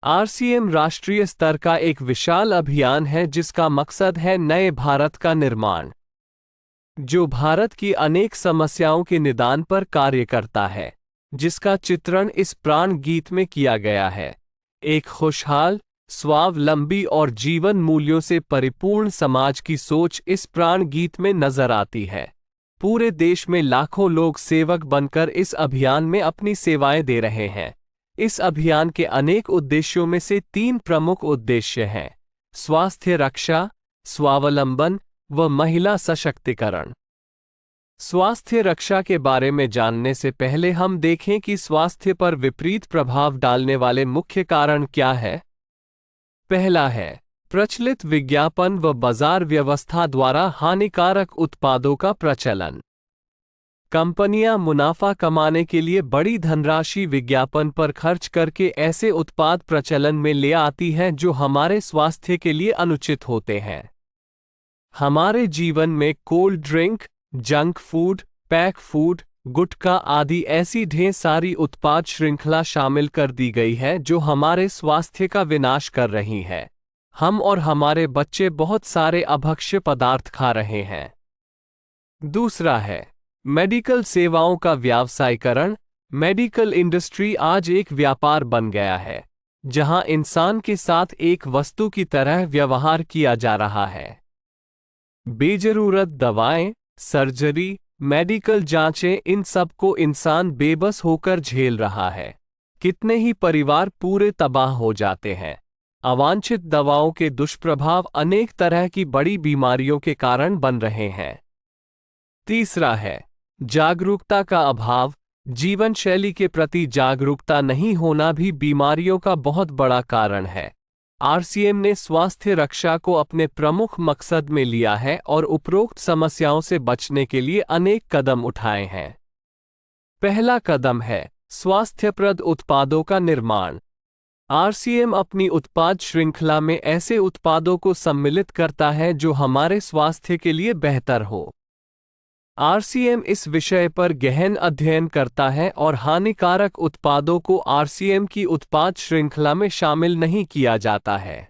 RCM राष्ट्रीय स्तर का एक विशाल अभियान है जिसका मकसद है नए भारत का निर्माण, जो भारत की अनेक समस्याओं के निदान पर कार्य करता है, जिसका चित्रण इस प्राण गीत में किया गया है। एक खुशहाल, स्वावलंबी और जीवन मूल्यों से परिपूर्ण समाज की सोच इस प्राण गीत में नजर आती है। पूरे देश में लाखों लोग सेवक बनकर इस अभियान में अपनी सेवाएं दे रहे हैं। इस अभियान के अनेक उद्देश्यों में से 3 प्रमुख उद्देश्य हैं: स्वास्थ्य रक्षा, स्वावलंबन व महिला सशक्तिकरण। स्वास्थ्य रक्षा के बारे में जानने से पहले हम देखें कि स्वास्थ्य पर विपरीत प्रभाव डालने वाले मुख्य कारण क्या है। पहला है प्रचलित विज्ञापन व बाजार व्यवस्था द्वारा हानिकारक उत्पादों का प्रचलन। कंपनियां मुनाफा कमाने के लिए बड़ी धनराशि विज्ञापन पर खर्च करके ऐसे उत्पाद प्रचलन में ले आती हैं जो हमारे स्वास्थ्य के लिए अनुचित होते हैं। हमारे जीवन में cold drink, junk food, pack food, gutkha आदि ऐसी ढेर सारी उत्पाद श्रृंखला शामिल कर दी गई है जो हमारे स्वास्थ्य का विनाश कर रही है। हम और हमारे बच्चे बहुत सारे अभक्ष्य पदार्थ खा रहे हैं। दूसरा है मेडिकल सेवाओं का व्यावसायीकरण। मेडिकल इंडस्ट्री आज एक व्यापार बन गया है, जहां इंसान के साथ एक वस्तु की तरह व्यवहार किया जा रहा है। बेजरूरत दवाएं, सर्जरी, मेडिकल जांचें, इन सब को इंसान बेबस होकर झेल रहा है। कितने ही परिवार पूरे तबाह हो जाते हैं। अवांछित दवाओं के दुष्प्रभाव अनेक तरह की बड़ी बीमारियों के कारण बन रहे हैं। तीसरा है जागरूकता का अभाव। जीवन शैली के प्रति जागरूकता नहीं होना भी बीमारियों का बहुत बड़ा कारण है। आरसीएम ने स्वास्थ्य रक्षा को अपने प्रमुख मकसद में लिया है और उपरोक्त समस्याओं से बचने के लिए अनेक कदम उठाए हैं। पहला कदम है स्वास्थ्यप्रद उत्पादों का निर्माण। आरसीएम अपनी उत्पाद श्रृंखला में ऐसे उत्पादों को सम्मिलित करता है जो हमारे स्वास्थ्य के लिए बेहतर हो। आरसीएम इस विषय पर गहन अध्ययन करता है और हानिकारक उत्पादों को आरसीएम की उत्पाद श्रृंखला में शामिल नहीं किया जाता है।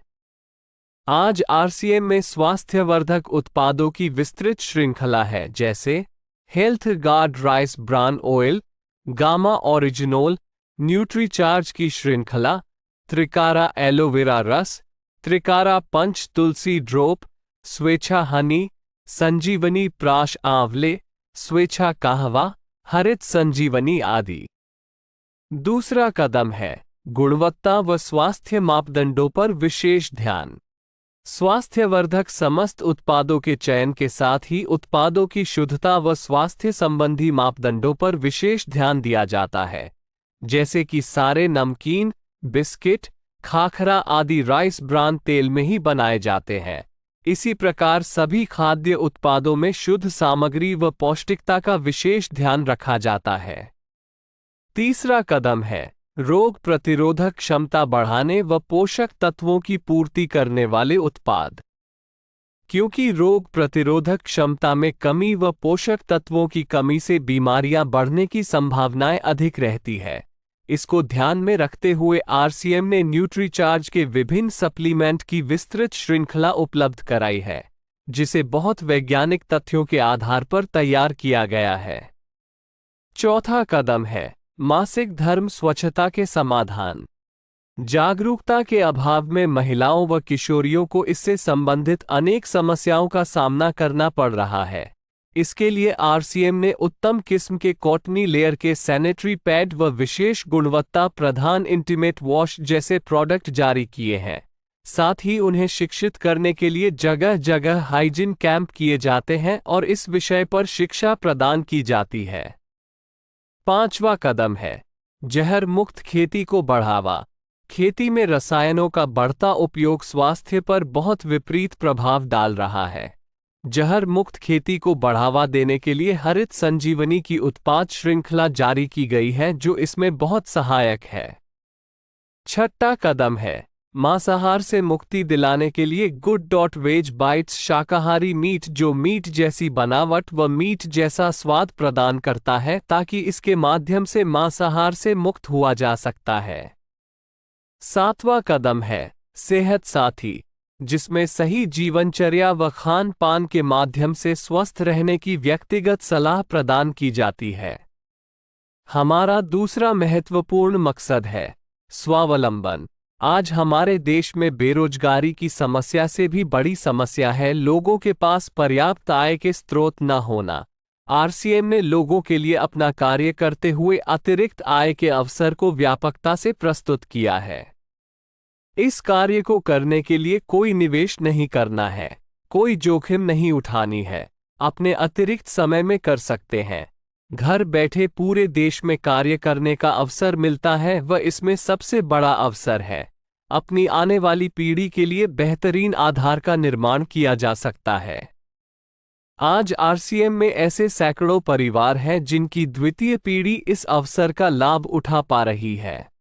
आज आरसीएम में स्वास्थ्यवर्धक उत्पादों की विस्तृत श्रृंखला है, जैसे health guard rice bran oil, gamma oryzanol, Nutricharge की श्रृंखला, त्रिकारा एलोवेरा रस, त्रिकारा पंच तुलसी ड्रॉप, स्वेच्छा हनी, संजीवनी प्राश आंवले, स्वेच्छा कहवा, हरित संजीवनी आदि। दूसरा कदम है गुणवत्ता व स्वास्थ्य मापदंडों पर विशेष ध्यान। स्वास्थ्यवर्धक समस्त उत्पादों के चयन के साथ ही उत्पादों की शुद्धता व स्वास्थ्य संबंधी मापदंडों पर विशेष ध्यान दिया जाता है, जैसे कि सारे नमकीन, बिस्किट, खाखरा आदि राइस ब्रान तेल में ही बनाए जाते हैं। इसी प्रकार सभी खाद्य उत्पादों में शुद्ध सामग्री व पौष्टिकता का विशेष ध्यान रखा जाता है। तीसरा कदम है रोग प्रतिरोधक क्षमता बढ़ाने व पोषक तत्वों की पूर्ति करने वाले उत्पाद। क्योंकि रोग प्रतिरोधक क्षमता में कमी व पोषक तत्वों की कमी से बीमारियां बढ़ने की संभावनाएं अधिक रहती है, इसको ध्यान में रखते हुए आरसीएम ने न्यूट्रीचार्ज के विभिन्न सप्लीमेंट की विस्तृत श्रृंखला उपलब्ध कराई है, जिसे बहुत वैज्ञानिक तथ्यों के आधार पर तैयार किया गया है। चौथा कदम है मासिक धर्म स्वच्छता के समाधान। जागरूकता के अभाव में महिलाओं व किशोरियों को इससे संबंधित अनेक समस्याओं का सामना करना पड़ रहा है। इसके लिए आरसीएम ने उत्तम किस्म के कॉटनी लेयर के सैनिटरी पैड व विशेष गुणवत्ता प्रधान इंटीमेट वॉश जैसे प्रोडक्ट जारी किए हैं। साथ ही उन्हें शिक्षित करने के लिए जगह जगह हाइजीन कैंप किए जाते हैं और इस विषय पर शिक्षा प्रदान की जाती है। पांचवा कदम है जहर मुक्त खेती को बढ़ावा। खेती में रसायनों का बढ़ता उपयोग स्वास्थ्य पर बहुत विपरीत प्रभाव डाल रहा है। जहर मुक्त खेती को बढ़ावा देने के लिए हरित संजीवनी की उत्पाद श्रृंखला जारी की गई है, जो इसमें बहुत सहायक है। छठा कदम है मांसाहार से मुक्ति दिलाने के लिए गुड.वेज बाइट्स शाकाहारी मीट, जो मीट जैसी बनावट व मीट जैसा स्वाद प्रदान करता है, ताकि इसके माध्यम से मांसाहार से मुक्त हुआ जा सकता है। सातवां कदम है सेहत साथी, जिसमें सही जीवनचर्या व खान पान के माध्यम से स्वस्थ रहने की व्यक्तिगत सलाह प्रदान की जाती है। हमारा दूसरा महत्वपूर्ण मकसद है स्वावलंबन। आज हमारे देश में बेरोजगारी की समस्या से भी बड़ी समस्या है लोगों के पास पर्याप्त आय के स्रोत न होना। आरसीएम ने लोगों के लिए अपना कार्य करते हुए अतिरिक्त आय के अवसर को व्यापकता से प्रस्तुत किया है। इस कार्य को करने के लिए कोई निवेश नहीं करना है, कोई जोखिम नहीं उठानी है, अपने अतिरिक्त समय में कर सकते हैं। घर बैठे पूरे देश में कार्य करने का अवसर मिलता है व इसमें सबसे बड़ा अवसर है अपनी आने वाली पीढ़ी के लिए बेहतरीन आधार का निर्माण किया जा सकता है। आज आरसीएम में ऐसे सैकड़ों परिवार हैं जिनकी द्वितीय पीढ़ी इस अवसर का लाभ उठा पा रही है।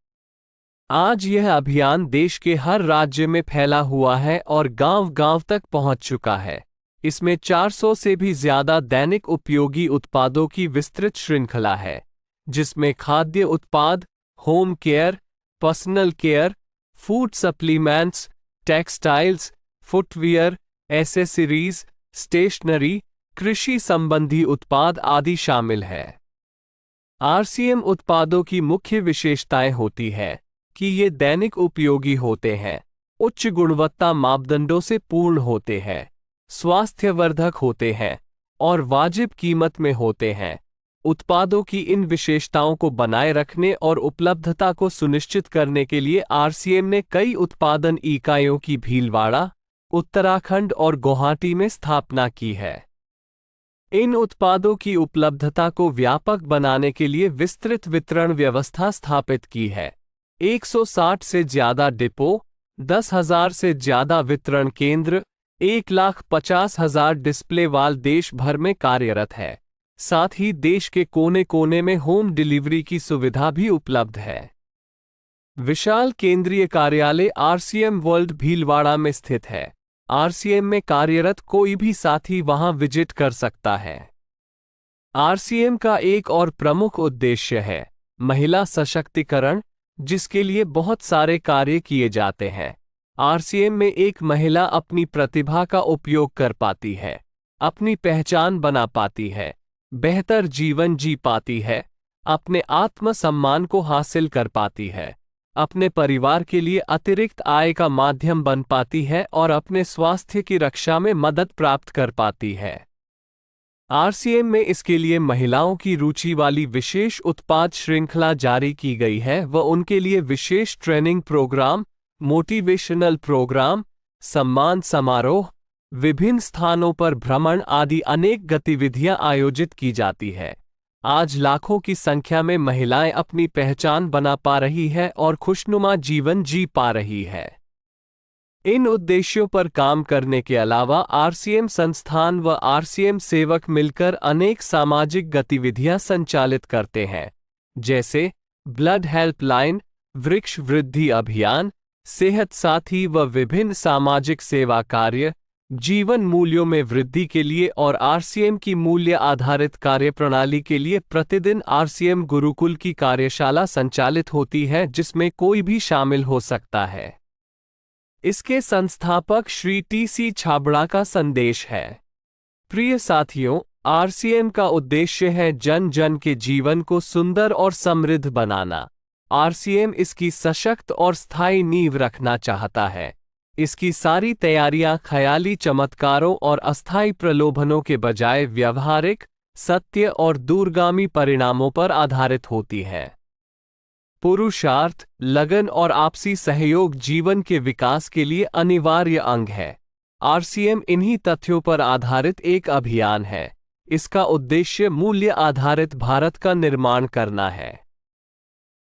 आज यह अभियान देश के हर राज्य में फैला हुआ है और गांव-गांव तक पहुंच चुका है। इसमें 400 से भी ज्यादा दैनिक उपयोगी उत्पादों की विस्तृत श्रृंखला है, जिसमें खाद्य उत्पाद, home care, personal care, food supplements, textiles, footwear, accessories, stationery, कृषि संबंधी उत्पाद आदि शामिल है। आरसीएम उत्पादों की मुख्य विशेषताएं होती है कि ये दैनिक उपयोगी होते हैं, उच्च गुणवत्ता मापदंडों से पूर्ण होते हैं, स्वास्थ्यवर्धक होते हैं और वाजिब कीमत में होते हैं। उत्पादों की इन विशेषताओं को बनाए रखने और उपलब्धता को सुनिश्चित करने के लिए आरसीएम ने कई उत्पादन इकाइयों की भीलवाड़ा, उत्तराखंड और गुवाहाटी में स्थापना की है। इन उत्पादों की उपलब्धता को व्यापक बनाने के लिए विस्तृत वितरण व्यवस्था स्थापित की है। 160 से ज्यादा डिपो, 10,000 से ज्यादा वितरण केंद्र, 1,50,000 डिस्प्ले वाल देश भर में कार्यरत है। साथ ही देश के कोने कोने में होम डिलीवरी की सुविधा भी उपलब्ध है। विशाल केंद्रीय कार्यालय आरसीएम वर्ल्ड भीलवाड़ा में स्थित है। आरसीएम में कार्यरत कोई भी साथी वहां विजिट कर सकता है। आरसीएम का एक और प्रमुख उद्देश्य है महिला सशक्तिकरण, जिसके लिए बहुत सारे कार्य किए जाते हैं। आरसीएम में एक महिला अपनी प्रतिभा का उपयोग कर पाती है, अपनी पहचान बना पाती है, बेहतर जीवन जी पाती है, अपने आत्मसम्मान को हासिल कर पाती है, अपने परिवार के लिए अतिरिक्त आय का माध्यम बन पाती है और अपने स्वास्थ्य की रक्षा में मदद प्राप्त कर पाती है। आरसीएम में इसके लिए महिलाओं की रुचि वाली विशेष उत्पाद श्रृंखला जारी की गई है व उनके लिए विशेष ट्रेनिंग प्रोग्राम, मोटिवेशनल प्रोग्राम, सम्मान समारोह, विभिन्न स्थानों पर भ्रमण आदि अनेक गतिविधियां आयोजित की जाती है। आज लाखों की संख्या में महिलाएं अपनी पहचान बना पा रही है और खुशनुमा जीवन जी पा रही है। इन उद्देश्यों पर काम करने के अलावा आरसीएम संस्थान व आरसीएम सेवक मिलकर अनेक सामाजिक गतिविधियां संचालित करते हैं, जैसे ब्लड हेल्पलाइन, वृक्ष वृद्धि अभियान, सेहत साथी व विभिन्न सामाजिक सेवा कार्य, जीवन मूल्यों में वृद्धि के लिए और आरसीएम की मूल्य आधारित कार्यप्रणाली के लिए प्रतिदिन आरसीएम गुरुकुल की कार्यशाला संचालित होती है, जिसमें कोई भी शामिल हो सकता है। इसके संस्थापक श्री टी.सी. छाबड़ा का संदेश है। प्रिय साथियों, आरसीएम का उद्देश्य है जन जन के जीवन को सुंदर और समृद्ध बनाना। आरसीएम इसकी सशक्त और स्थायी नींव रखना चाहता है। इसकी सारी तैयारियां ख्याली चमत्कारों और अस्थायी प्रलोभनों के बजाय व्यावहारिक, सत्य और दूरगामी परिणामों पर आधारित होती हैं। पुरुषार्थ, लगन और आपसी सहयोग जीवन के विकास के लिए अनिवार्य अंग है। आरसीएम इन्हीं तथ्यों पर आधारित एक अभियान है। इसका उद्देश्य मूल्य आधारित भारत का निर्माण करना है।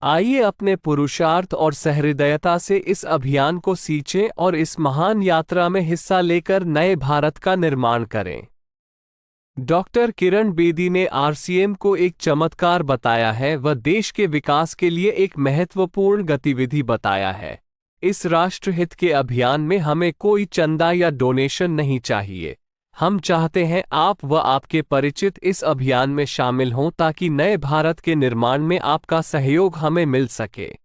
आइए अपने पुरुषार्थ और सहृदयता से इस अभियान को सींचें और इस महान यात्रा में हिस्सा लेकर नए भारत का निर्माण करें। डॉक्टर किरण बेदी ने आरसीएम को एक चमत्कार बताया है व देश के विकास के लिए एक महत्वपूर्ण गतिविधि बताया है। इस राष्ट्रहित के अभियान में हमें कोई चंदा या डोनेशन नहीं चाहिए। हम चाहते हैं आप व आपके परिचित इस अभियान में शामिल हों ताकि नए भारत के निर्माण में आपका सहयोग हमें मिल सके।